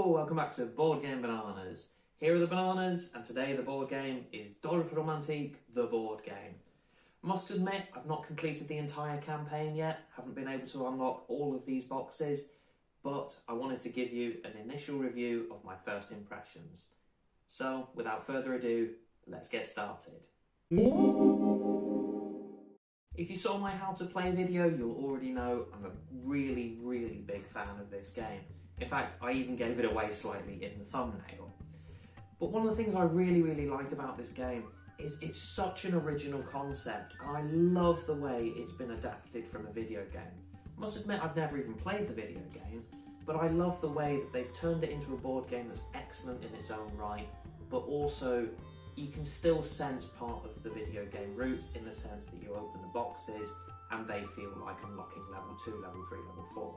Hello, welcome back to Board Game Bananas. Here are the bananas, and today the board game is Dorf Romantik, the board game. Must admit, I've not completed the entire campaign yet, haven't been able to unlock all of these boxes, but I wanted to give you an initial review of my first impressions. So, without further ado, let's get started. If you saw my how to play video, you'll already know I'm a really big fan of this game. In fact, I even gave it away slightly in the thumbnail. But one of the things I really like about this game is it's such an original concept, and I love the way it's been adapted from a video game. I must admit, I've never even played the video game, but I love the way that they've turned it into a board game that's excellent in its own right, but also you can still sense part of the video game roots in the sense that you open the boxes and they feel like unlocking level 2, level 3, level 4.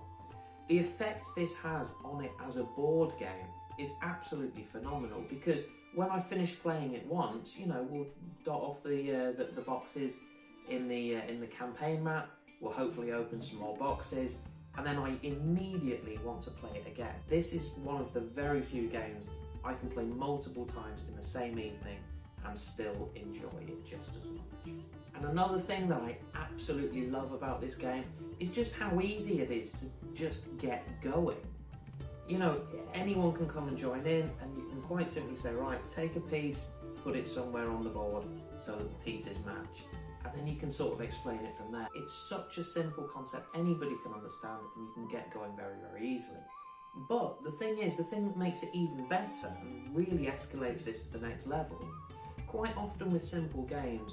The effect this has on it as a board game is absolutely phenomenal, because when I finish playing it once, you know, we'll dot off the boxes in the campaign map, we'll hopefully open some more boxes, and then I immediately want to play it again. This is one of the very few games I can play multiple times in the same evening and still enjoy it just as much. And another thing that I absolutely love about this game is just how easy it is to just get going. You know, anyone can come and join in, and you can quite simply say, right, take a piece, put it somewhere on the board so that the pieces match, and then you can sort of explain it from there. It's such a simple concept, anybody can understand, and you can get going very easily. But the thing is, the thing that makes it even better and really escalates this to the next level, quite often with simple games,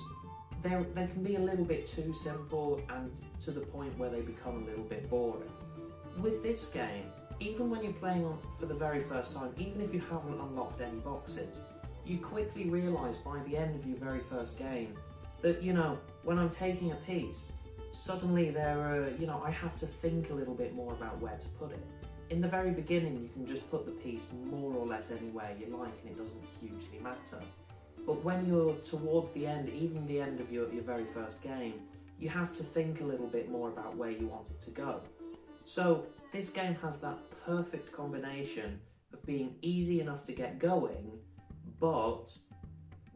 they can be a little bit too simple and to the point where they become a little bit boring. With this game, even when you're playing on for the very first time, even if you haven't unlocked any boxes, you quickly realise by the end of your very first game that, you know, when I'm taking a piece, suddenly I have to think a little bit more about where to put it. In the very beginning, you can just put the piece more or less anywhere you like and it doesn't hugely matter. But when you're towards the end, even the end of your very first game, you have to think a little bit more about where you want it to go. So this game has that perfect combination of being easy enough to get going, but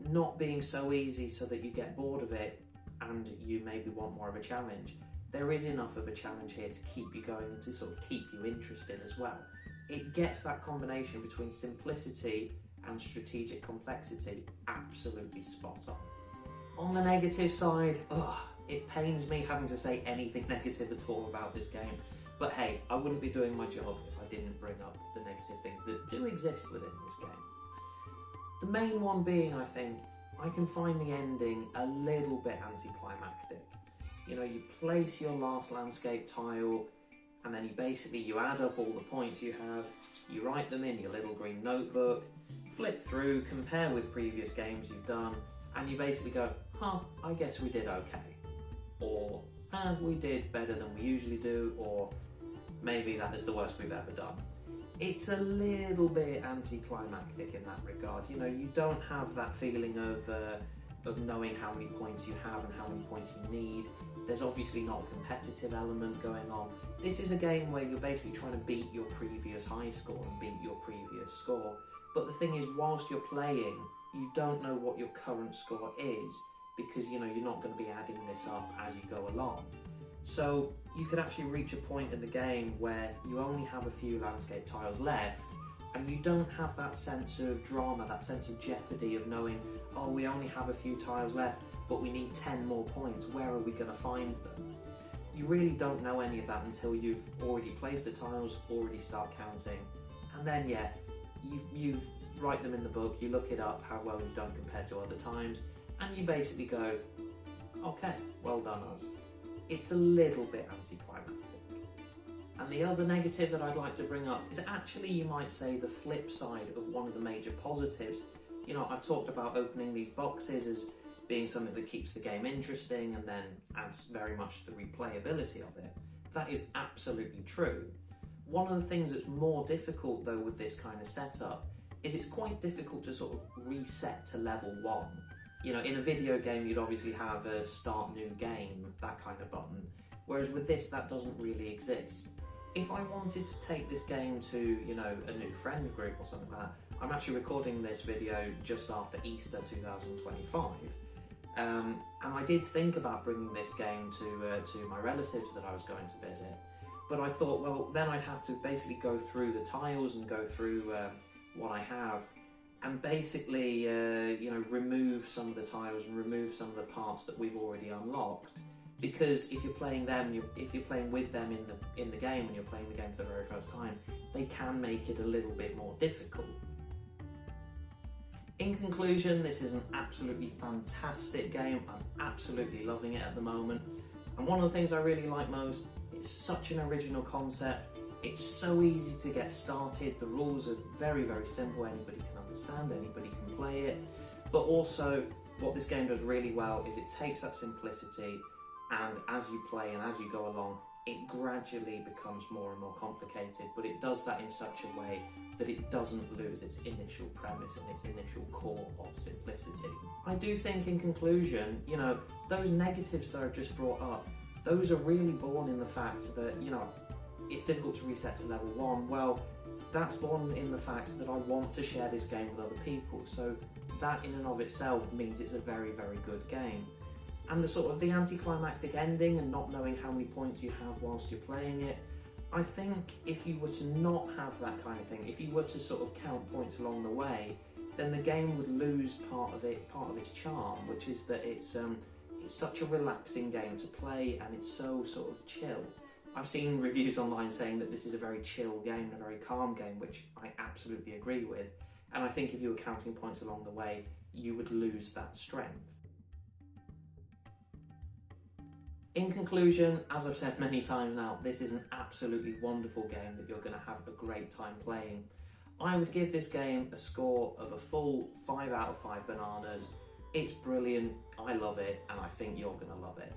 not being so easy so that you get bored of it and you maybe want more of a challenge. There is enough of a challenge here to keep you going and to sort of keep you interested as well. It gets that combination between simplicity and strategic complexity absolutely spot on. On the negative side, it pains me having to say anything negative at all about this game, but hey, I wouldn't be doing my job if I didn't bring up the negative things that do exist within this game. The main one being, I think, I can find the ending a little bit anticlimactic. You know, you place your last landscape tile, and then you add up all the points you have, you write them in your little green notebook, flick through, compare with previous games you've done, and you basically go, I guess we did okay. Or, we did better than we usually do, or maybe that is the worst we've ever done. It's a little bit anticlimactic in that regard. You know, you don't have that feeling of knowing how many points you have and how many points you need. There's obviously not a competitive element going on. This is a game where you're basically trying to beat your previous high score and beat your previous score. But the thing is, whilst you're playing, you don't know what your current score is, because, you know, you're not going to be adding this up as you go along. So you could actually reach a point in the game where you only have a few landscape tiles left, and you don't have that sense of drama, that sense of jeopardy of knowing, we only have a few tiles left, but we need 10 more points, where are we going to find them? You really don't know any of that until you've already placed the tiles, already start counting, and then you write them in the book, you look it up, how well you've done compared to other times, and you basically go, okay, well done us. It's a little bit anticlimactic. And the other negative that I'd like to bring up is actually, you might say, the flip side of one of the major positives. You know, I've talked about opening these boxes as being something that keeps the game interesting and then adds very much to the replayability of it. That is absolutely true. One of the things that's more difficult though with this kind of setup is it's quite difficult to sort of reset to level 1. You know, in a video game you'd obviously have a start new game, that kind of button, whereas with this that doesn't really exist. if I wanted to take this game to, you know, a new friend group or something like that, I'm actually recording this video just after Easter 2025, and I did think about bringing this game to my relatives that I was going to visit, but I thought, well, then I'd have to basically go through the tiles and go through what I have, and basically, you know, remove some of the tiles and remove some of the parts that we've already unlocked. Because if you're playing them, if you're playing with them in the game, and you're playing the game for the very first time, they can make it a little bit more difficult. In conclusion, this is an absolutely fantastic game. I'm absolutely loving it at the moment. And one of the things I really like most, it's such an original concept. It's so easy to get started. The rules are very, very simple. Anybody can understand, anybody can play it. But also, what this game does really well is it takes that simplicity, and as you play and as you go along, it gradually becomes more and more complicated, but it does that in such a way that it doesn't lose its initial premise and its initial core of simplicity. I do think, in conclusion, you know, those negatives that I've just brought up, those are really born in the fact that, you know, it's difficult to reset to level 1. Well, that's born in the fact that I want to share this game with other people, so that in and of itself means it's a very, very good game. And the sort of the anticlimactic ending and not knowing how many points you have whilst you're playing it, I think if you were to not have that kind of thing, if you were to sort of count points along the way, then the game would lose part of its charm, which is that it's such a relaxing game to play, and it's so sort of chill. I've seen reviews online saying that this is a very chill game and a very calm game, which I absolutely agree with. And I think if you were counting points along the way, you would lose that strength. In conclusion, as I've said many times now, this is an absolutely wonderful game that you're going to have a great time playing. I would give this game a score of a full 5 out of 5 bananas. It's brilliant, I love it, and I think you're going to love it.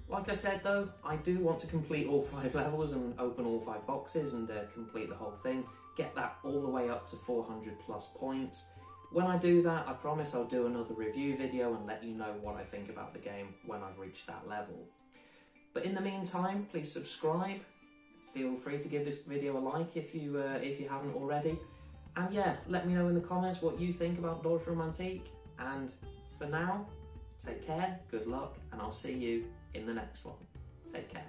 Like I said though, I do want to complete all 5 levels and open all 5 boxes and complete the whole thing, get that all the way up to 400 plus points. When I do that, I promise I'll do another review video and let you know what I think about the game when I've reached that level. But in the meantime, please subscribe. Feel free to give this video a like if you haven't already. And yeah, let me know in the comments what you think about Dorf Romantik. And for now, take care, good luck, and I'll see you in the next one. Take care.